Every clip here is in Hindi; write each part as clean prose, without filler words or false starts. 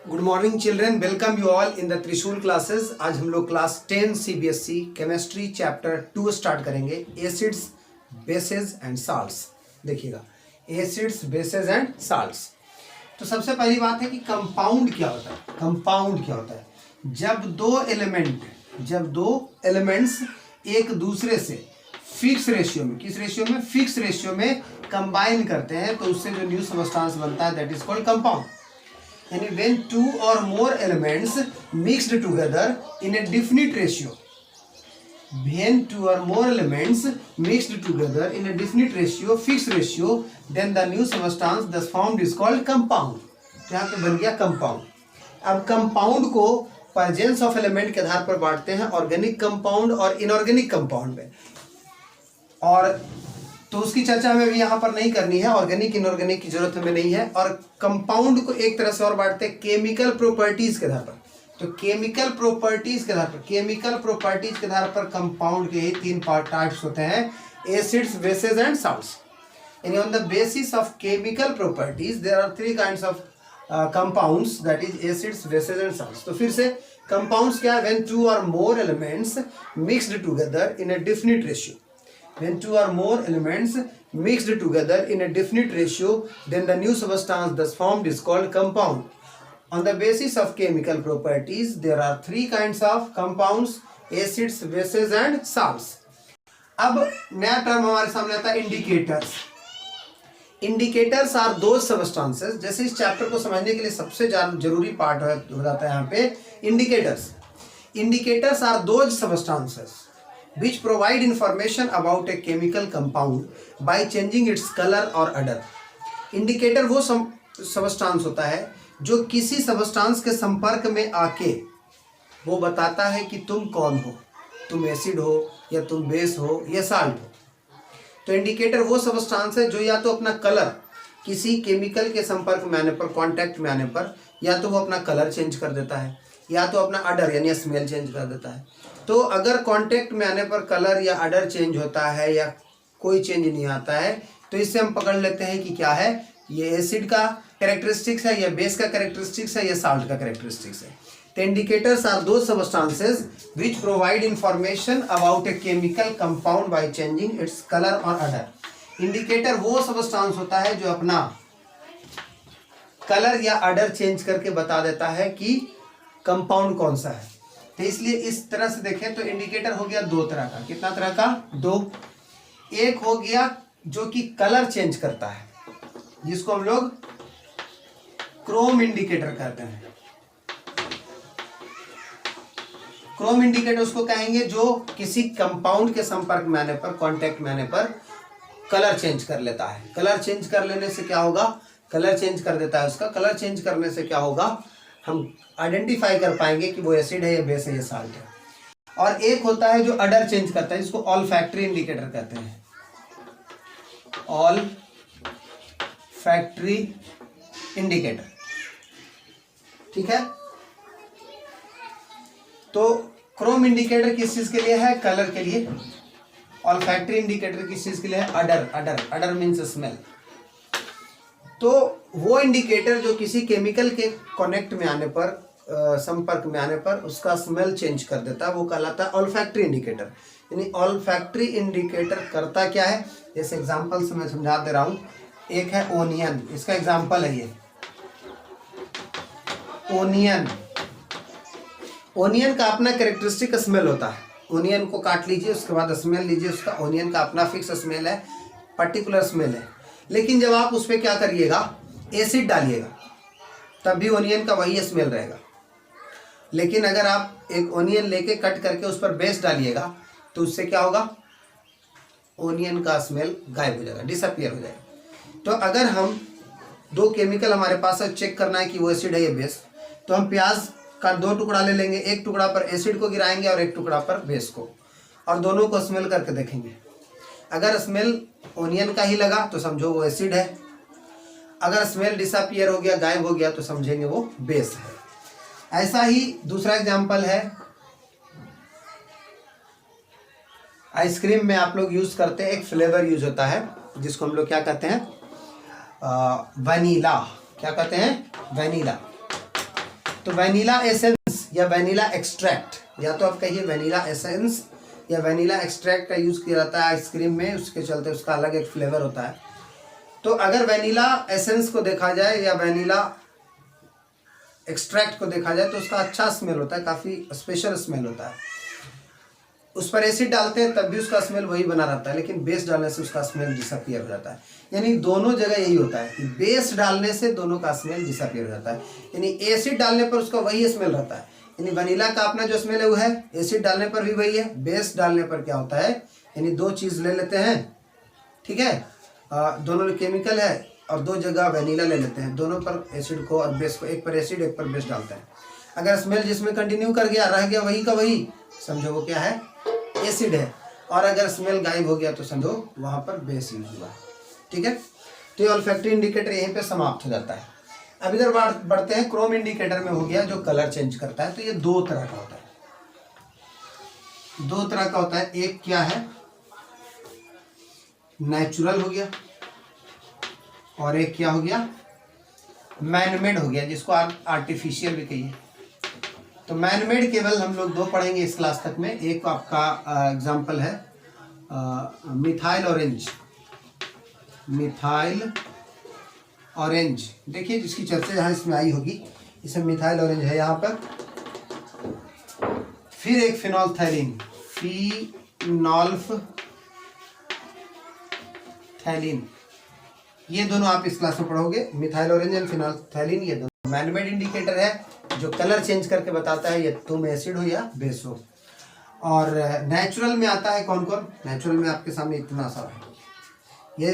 Good morning children, welcome you all in the त्रिशूल क्लासेस। आज हम लोग class 10 CBSE chemistry chapter 2 start करेंगे, एसिड्स बेसेस एंड साल्ट्स। देखिएगा, एसिड्स बेसेस एंड साल्ट्स। तो सबसे पहली बात है कि कंपाउंड क्या होता है। कंपाउंड क्या होता है? जब दो एलिमेंट्स एक दूसरे से फिक्स रेशियो में, किस रेशियो में? फिक्स रेशियो में कंबाइन करते हैं तो उससे जो न्यू सबस्टांस बनता है दैट इज कॉल्ड कंपाउंड। यानी when two or more elements mixed together in a definite ratio, when two or more elements mixed together in a definite ratio, fixed ratio, then the new substance thus formed is called compound। यहाँ पे बन गया कंपाउंड। अब कंपाउंड को प्रेजेंस ऑफ एलिमेंट के आधार पर बांटते हैं, ऑर्गेनिक कंपाउंड और इनऑर्गेनिक कंपाउंड में। और तो उसकी चर्चा हमें भी यहाँ पर नहीं करनी है, ऑर्गेनिक इनऑर्गेनिक की जरूरत हमें नहीं है। और कंपाउंड को एक तरह से और बांटते हैं केमिकल प्रॉपर्टीज के आधार पर। तो केमिकल प्रॉपर्टीज के आधार पर कंपाउंड के ही तीन टाइप्स होते हैं, एसिड्स बेसेस एंड साल्ट्स। यानी on the basis of chemical properties there are three kinds of compounds, that is acids bases and salts. तो फिर से कंपाउंड्स क्या है? When two or more elements mixed together in a definite ratio. When two or more elements mixed together in a definite ratio, then the new substance thus formed is called compound. On the basis of chemical properties, there are three kinds of compounds: acids, bases, and salts. अब नया टर्म हमारे सामने आता है इंडिकेटर्स। इंडिकेटर्स आर दो सबस्टांसेस। जैसे इस चैप्टर को समझने के लिए सबसे जरूरी पार्ट हो जाता है यहाँ पे इंडिकेटर्स। इंडिकेटर्स आर दो substances which provide information about a chemical compound by changing its color or odor। Indicator वो सबस्टांस होता है जो किसी सबस्टांस के संपर्क में आके वो बताता है कि तुम कौन हो, तुम एसिड हो या तुम बेस हो या साल्ट हो। तो इंडिकेटर वो सबस्टांस है जो या तो अपना कलर किसी केमिकल के संपर्क में आने पर, कांटेक्ट में आने पर, या तो वो अपना कलर चेंज कर देता है या तो अपना अडर यानी स्मेल चेंज कर देता है। तो अगर कांटेक्ट में आने पर कलर या अडर चेंज होता है या कोई चेंज नहीं आता है तो इससे हम पकड़ लेते हैं कि क्या है, ये एसिड का कैरेक्टरिस्टिक्स है या बेस का कैरेक्टरिस्टिक्स है या साल्ट का कैरेक्टरिस्टिक्स है। तो इंडिकेटर्स आर दो substances which provide information about a chemical compound by changing its colour और अडर। इंडिकेटर वो सबस्टांस होता है जो अपना कलर या अडर चेंज करके बता देता है कि कंपाउंड कौन सा है। तो इसलिए इस तरह से देखें तो इंडिकेटर हो गया दो तरह का। कितना तरह का? दो। एक हो गया जो कि कलर चेंज करता है, जिसको हम लोग क्रोम इंडिकेटर कहते हैं। क्रोम इंडिकेटर उसको कहेंगे जो किसी कंपाउंड के संपर्क में आने पर, कांटेक्ट में आने पर कलर चेंज कर लेता है। कलर चेंज कर लेने से क्या होगा? कलर चेंज कर देता है उसका। कलर चेंज करने से क्या होगा? हम आइडेंटिफाई कर पाएंगे कि वो एसिड है या बेस है या साल्ट है। और एक होता है जो अडर चेंज करता है, जिसको ऑल्फैक्टरी इंडिकेटर कहते हैं। ऑल्फैक्टरी इंडिकेटर, ठीक है। तो क्रोम इंडिकेटर किस चीज के लिए है? कलर के लिए। ऑल्फैक्टरी इंडिकेटर किस चीज के लिए है? अडर मीन्स स्मेल। तो वो इंडिकेटर जो किसी केमिकल के कनेक्ट में आने पर, संपर्क में आने पर उसका स्मेल चेंज कर देता है, वो कहलाता है ऑल्फैक्टरी इंडिकेटर। यानी ऑल्फैक्टरी इंडिकेटर करता क्या है? जैसे एग्जांपल से मैं समझा दे रहा हूँ। एक है ओनियन, इसका एग्जांपल है ये ओनियन का अपना कैरेक्टरिस्टिक स्मेल होता है। ओनियन को काट लीजिए, उसके बाद स्मेल लीजिए उसका। ओनियन का अपना फिक्स स्मेल है, पर्टिकुलर स्मेल है। लेकिन जब आप उस पर क्या करिएगा, एसिड डालिएगा, तब भी ओनियन का वही स्मेल रहेगा। लेकिन अगर आप एक ओनियन लेके कट करके उस पर बेस डालिएगा तो उससे क्या होगा? ओनियन का स्मेल गायब हो जाएगा, डिसअपियर हो जाएगा। तो अगर हम दो केमिकल हमारे पास है, चेक करना है कि वो एसिड है या बेस, तो हम प्याज का दो टुकड़ा ले लेंगे। एक टुकड़ा पर एसिड को गिराएंगे और एक टुकड़ा पर बेस को, और दोनों को स्मेल करके देखेंगे। अगर स्मेल ओनियन का ही लगा तो समझो वो एसिड है। अगर स्मेल डिसअपियर हो गया, गायब हो गया, तो समझेंगे वो बेस है। ऐसा ही दूसरा एग्जांपल है, आइसक्रीम में आप लोग यूज करते हैं, एक फ्लेवर यूज होता है जिसको हम लोग क्या कहते हैं? वनीला। क्या कहते हैं? वनीला। तो वैनिला एसेंस या वैनिला एक्सट्रैक्ट, या तो आप कहिए वैनिला एसेंस या वैनिला एक्सट्रैक्ट का यूज़ किया जाता है आइसक्रीम में, उसके चलते उसका अलग एक फ्लेवर होता है। तो अगर वैनिला एसेंस को देखा जाए या वैनिला एक्सट्रैक्ट को देखा जाए तो उसका अच्छा स्मेल होता है, काफ़ी स्पेशल स्मेल होता है। उस पर एसिड डालते हैं तब भी उसका स्मेल वही बना रहता है, लेकिन बेस डालने से उसका स्मेल डिसअपियर हो जाता है। यानी दोनों जगह यही होता है कि बेस डालने से दोनों का स्मेल डिसअपियर हो जाता है, यानी एसिड डालने पर उसका वही स्मेल रहता है। यानी वनीला का अपना जो स्मेल है वो है, एसिड डालने पर भी वही है, बेस डालने पर क्या होता है, यानी दो चीज़ ले लेते हैं, ठीक है, दोनों केमिकल है और दो जगह वनीला ले लेते हैं, दोनों पर एसिड को और बेस को, एक पर एसिड एक पर बेस डालते हैं। अगर स्मेल जिसमें कंटिन्यू कर गया, रह गया वही का वही, समझो वो क्या है, एसिड है। और अगर स्मेल गायब हो गया तो समझो वहाँ पर बेस यूज हुआ, ठीक है। तो ये ऑल्फैक्टरी इंडिकेटर यहीं पे समाप्त हो जाता है। अब इधर बढ़ते हैं, क्रोम इंडिकेटर में हो गया जो कलर चेंज करता है। तो ये दो तरह का होता है, दो तरह का होता है। एक क्या है, नेचुरल हो गया, और एक क्या हो गया, मैनमेड हो गया, जिसको आप आर्टिफिशियल भी कहिए। तो मैनमेड केवल हम लोग दो पढ़ेंगे इस क्लास तक में। एक आपका एग्जांपल है मिथाइल ऑरेंज, मिथाइल ऑरेंज, देखिए जिसकी चर्चा यहाँ इसमें आई होगी, इसमें मिथाइल ऑरेंज है यहाँ पर। फिर एक फिनोल्फथैलीन, फिनोल्फथैलीन, ये दोनों आप इस क्लास में पढ़ोगे। मिथाइल ऑरेंज एंड फिनोल्फथैलीन ये दोनों मैनमेड इंडिकेटर है जो कलर चेंज करके बताता है ये तुम एसिड हो या बेस हो। और नेचुरल में आता है कौन कौन, नेचुरल में आपके सामने इतना सा है,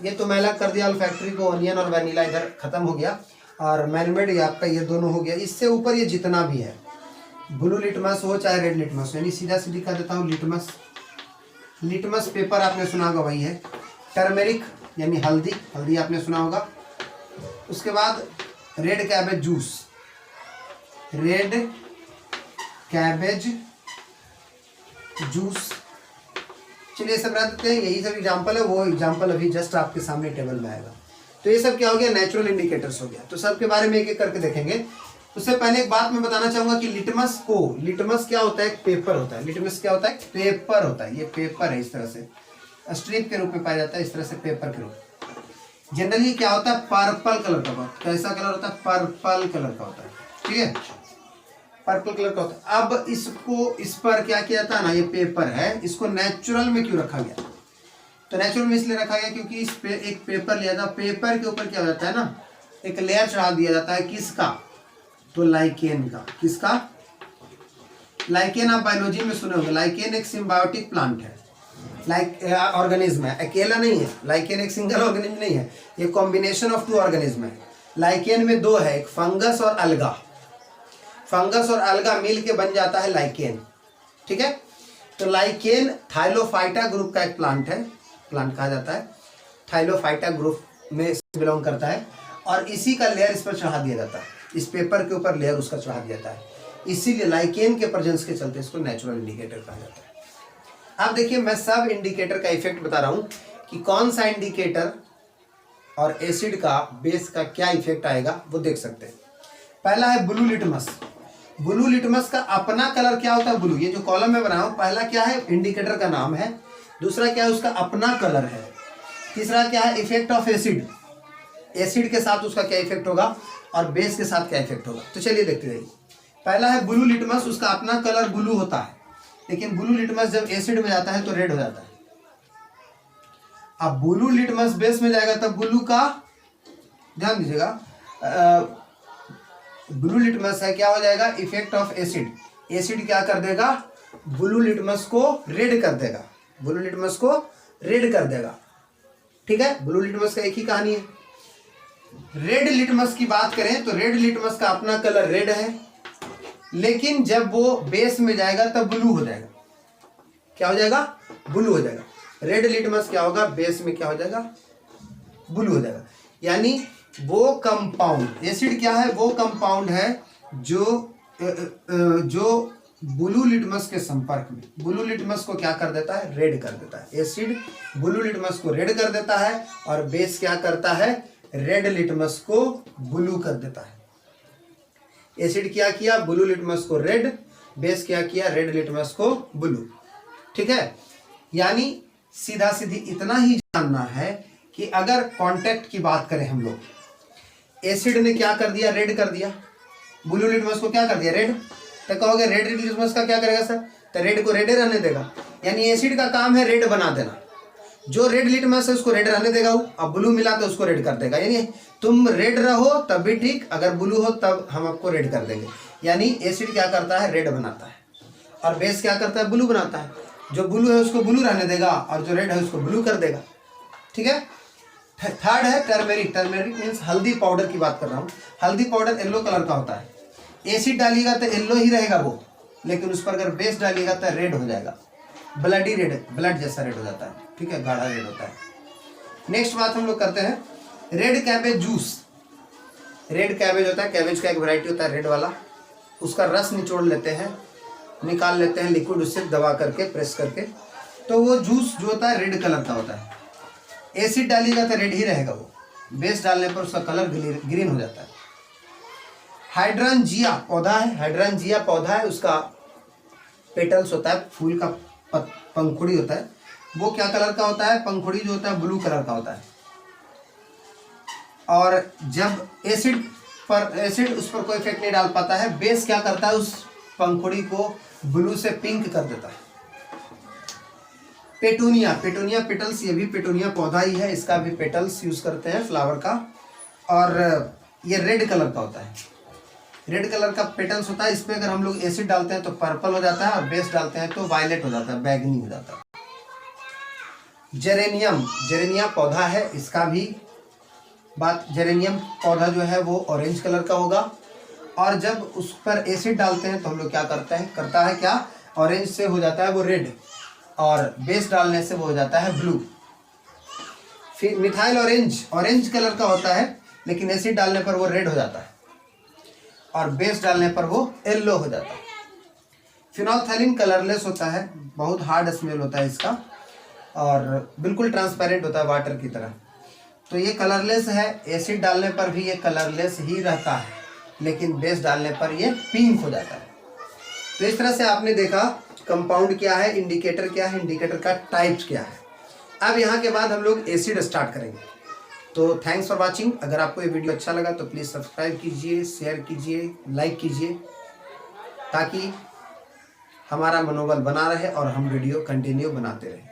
ये तो मैं अलग कर दिया ऑल्फैक्टरी को, ऑनियन और वैनिला इधर खत्म हो गया। और मैनमेड ये आपका ये दोनों हो गया। इससे ऊपर ये जितना भी है, ब्लू लिटमस हो चाहे रेड लिटमस हो, यानी सीधा सीधी कर देता हूँ लिटमस, लिटमस पेपर आपने सुना होगा वही है। टर्मेरिक यानी हल्दी, हल्दी आपने सुना होगा। उसके बाद red cabbage juice, red cabbage juice, चलिए सब रख देते हैं, यही सब एग्जांपल है। वो एग्जांपल अभी जस्ट आपके सामने टेबल में आएगा। तो ये सब क्या हो गया, नेचुरल इंडिकेटर्स हो गया। तो सब के बारे में एक एक करके देखेंगे। उससे पहले एक बात मैं बताना चाहूंगा कि लिटमस को, लिटमस क्या होता है, एक पेपर होता है। लिटमस क्या होता है, पेपर होता है। ये पेपर है, इस तरह से स्ट्रिप के रूप में पाया जाता है, इस तरह से पेपर के रूप। जनरली क्या होता है, पर्पल कलर का होता है। कैसा कलर होता है, पर्पल कलर का होता है, ठीक है, पर्पल कलर का होता है। अब इसको, इस पर क्या किया था ना, ये पेपर है, इसको नेचुरल में क्यों रखा गया, तो नेचुरल में इसलिए रखा गया क्योंकि इस पे एक पेपर लिया था, पेपर के ऊपर क्या हो जाता है ना, एक लेयर चढ़ा दिया जाता है, किसका, तो लाइकेन का। किसका, लाइकेन आप बायोलॉजी में सुने होंगे। लाइकेन एक सिम्बायोटिक प्लांट है, ऑर्गेनिज्म है, अकेला नहीं है। लाइकेन एक सिंगल ऑर्गेनिज्म नहीं है, ये कॉम्बिनेशन ऑफ टू ऑर्गेनिज्म है। लाइकेन में दो है, एक फंगस और अलगा। फंगस और अलगा मिल के बन जाता है लाइकेन, ठीक है। तो लाइकेन थाइलोफाइटा ग्रुप का एक प्लांट है, प्लांट कहा जाता है, थाइलोफाइटा ग्रुप में बिलोंग करता है। और इसी का लेयर इस पर चढ़ा दिया जाता है, इस पेपर के ऊपर लेयर उसका चढ़ा दिया जाता है। इसीलिए लाइकेन के प्रेजेंस के चलते इसको नेचुरल इंडिकेटर कहा जाता है। अब देखिए मैं सब इंडिकेटर का इफेक्ट बता रहा हूं कि कौन सा इंडिकेटर और एसिड का, बेस का क्या इफेक्ट आएगा वो देख सकते हैं। पहला है ब्लू लिटमस। ब्लू लिटमस का अपना कलर क्या होता है, ब्लू। ये जो कॉलम में बनाया हूं, पहला क्या है, इंडिकेटर का नाम है। दूसरा क्या है, उसका अपना कलर है। तीसरा क्या है, इफेक्ट ऑफ एसिड, एसिड के साथ उसका क्या इफेक्ट होगा और बेस के साथ क्या इफेक्ट होगा। तो चलिए देखते रहिए। पहला है ब्लू लिटमस, उसका अपना कलर ब्लू होता है, लेकिन ब्लू लिटमस जब एसिड में जाता है तो रेड हो जाता है। अब ब्लू लिटमस बेस में जाएगा तब ब्लू का, ध्यान दीजिएगा, ब्लू लिटमस है, क्या हो जाएगा, इफेक्ट ऑफ एसिड। एसिड क्या कर देगा, ब्लू लिटमस को रेड कर देगा, ब्लू लिटमस को रेड कर देगा, ठीक है। ब्लू लिटमस का एक ही कहानी है। रेड लिटमस की बात करें तो रेड लिटमस का अपना कलर रेड है, लेकिन जब वो बेस में जाएगा तब ब्लू हो जाएगा। क्या हो जाएगा, ब्लू हो जाएगा। रेड लिटमस क्या होगा, बेस में क्या हो जाएगा, ब्लू हो जाएगा। यानी वो कंपाउंड, एसिड क्या है, वो कंपाउंड है जो ब्लू लिटमस के संपर्क में, ब्लू लिटमस को क्या कर देता है, रेड कर देता है। एसिड ब्लू लिटमस को रेड कर देता है और बेस क्या करता है, रेड लिटमस को ब्लू कर देता है। एसिड क्या किया, ब्लू लिटमस को रेड, बेस क्या किया, रेड लिटमस को ब्लू। ठीक है, यानी सीधा सीधी इतना ही जानना है कि अगर कांटेक्ट की बात करें हम लोग, एसिड ने क्या कर दिया, रेड कर दिया, ब्लू लिटमस को क्या कर दिया, रेड, तो कहोगे रेड लिटमस का क्या करेगा सर, तो रेड को रेड रहने देगा। यानी एसिड का काम है रेड बना देना, जो रेड लिटमस है उसको रेड रहने देगा वो, अब ब्लू मिला तो उसको रेड कर देगा। यानी तुम रेड रहो तब भी ठीक, अगर ब्लू हो तब हम आपको रेड कर देंगे। यानी एसिड क्या करता है, रेड बनाता है, और बेस क्या करता है, ब्लू बनाता है। जो ब्लू है उसको ब्लू रहने देगा और जो रेड है उसको ब्लू कर देगा। ठीक है। थर्ड है टर्मेरिक। टर्मेरिक मीन्स हल्दी पाउडर की बात कर रहा हूँ। हल्दी पाउडर येलो कलर का होता है, एसिड डालिएगा तो येलो ही रहेगा वो, लेकिन उस पर अगर बेस डालिएगा तो रेड हो जाएगा, ब्लडी रेड, ब्लड जैसा रेड हो जाता है। ठीक है, गाढ़ा रेड होता है। नेक्स्ट बात हम लोग करते हैं red cabbage juice. Red cabbage होता है, कैबेज का एक वैरायटी होता है रेड वाला, उसका रस निचोड़ लेते हैं, निकाल लेते हैं लिक्विड, उससे दबा करके प्रेस करके, तो वो जूस जो होता है रेड कलर का होता है। एसिड डालिएगा तो रेड ही रहेगा वो, बेस डालने पर उसका कलर ग्रीन हो जाता है। हाइड्रांजिया पौधा है, हाइड्रांजिया पौधा है, उसका पेटल्स होता है, फूल का पंखुड़ी होता है, वो क्या कलर का होता है, पंखुड़ी जो होता है ब्लू कलर का होता है। और जब एसिड उस पर कोई इफेक्ट नहीं डाल पाता है, बेस क्या करता है, उस पंखुड़ी को ब्लू से पिंक कर देता है। पेटूनिया, पेटूनिया पेटल्स, ये भी पेटूनिया पौधा ही है, इसका भी पेटल्स यूज करते हैं फ्लावर का, और ये रेड कलर का होता है, रेड कलर का पेटल्स होता है। इसमें अगर हम लोग एसिड डालते हैं तो पर्पल हो जाता है, और बेस डालते हैं तो वायलेट हो जाता है, बैगनी हो जाता है। जेरेनियम, जेरेनिया पौधा है, इसका भी बात, जेरेनियम पौधा जो है वो ऑरेंज कलर का होगा, और जब उस पर एसिड डालते हैं तो हम लोग क्या करता है क्या, ऑरेंज से हो जाता है वो रेड, और बेस डालने से वो हो जाता है ब्लू। फिर मिथाइल ऑरेंज, ऑरेंज कलर का होता है, लेकिन एसिड डालने पर वो रेड हो जाता है, और बेस डालने पर वो येलो हो जाता है। फिनोल्फथालीन कलरलेस होता है, बहुत हार्ड स्मेल होता है इसका, और बिल्कुल ट्रांसपेरेंट होता है वाटर की तरह। तो ये कलरलेस है, एसिड डालने पर भी ये कलरलेस ही रहता है, लेकिन बेस डालने पर ये पिंक हो जाता है। तो इस तरह से आपने देखा कंपाउंड क्या है, इंडिकेटर क्या है, इंडिकेटर का टाइप्स क्या है। अब यहाँ के बाद हम लोग एसिड स्टार्ट करेंगे। तो थैंक्स फॉर वाचिंग। अगर आपको ये वीडियो अच्छा लगा तो प्लीज़ सब्सक्राइब कीजिए, शेयर कीजिए, लाइक कीजिए, ताकि हमारा मनोबल बना रहे और हम वीडियो कंटिन्यू बनाते रहें।